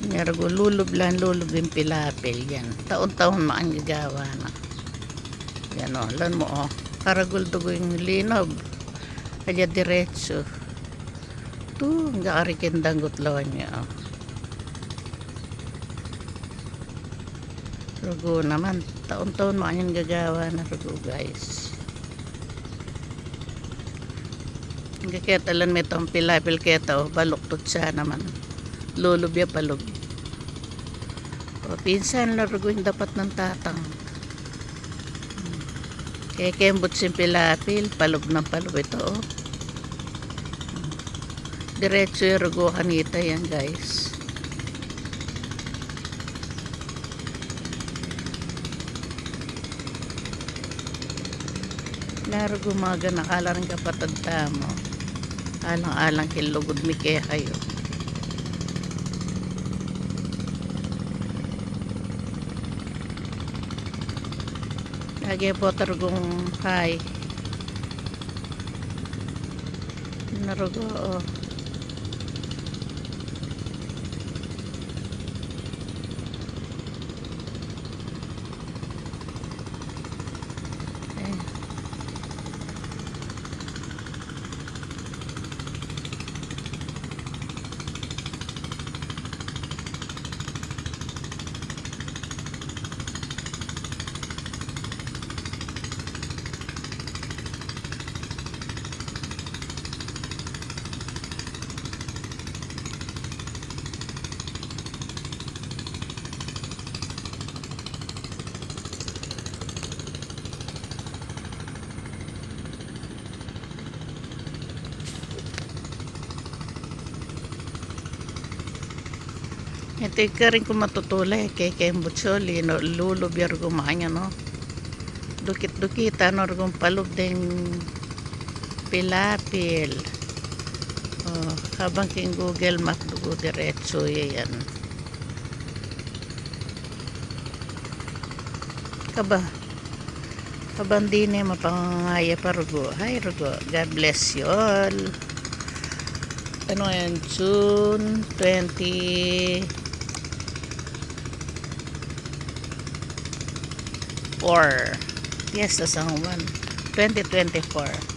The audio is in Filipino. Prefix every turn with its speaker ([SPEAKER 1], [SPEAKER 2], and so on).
[SPEAKER 1] Narago lulublan lulub yung pilapil yan. Taon-taon maanggagawa na. Yan o, lan mo o. Karagul dugo yung linob. Kaya diretso. Tu, nga arikin danggot lawan niya o. Rugo naman. Taon-taon maanggagawa na rugo guys. Kaya talan may itong pilapil kaya ito. Baluktot siya naman. Lulub ya palog. O, pinsan larugo yung dapat ng tatang. Kaya kembot si pilapil, palog ng palog ito. O. Diretso yung rugo kanita yan guys. Laro gumaga nakala ng kapatid mo. Alang-alang kilugod mi kaya kayo. Lagi po tarugong hay. Narugo oh. Ito ka rin kung matutulay kay Kembutsoli no lulubyar gumanya no dukit-dukita no rugong palub ding pilapil oh, habang king Google Map dugo diretso yan kabang di na mapangangaya pa rugo. Hi rugo, God bless you all. Ano yan, June 24. Yes, that's ang 1. 2024.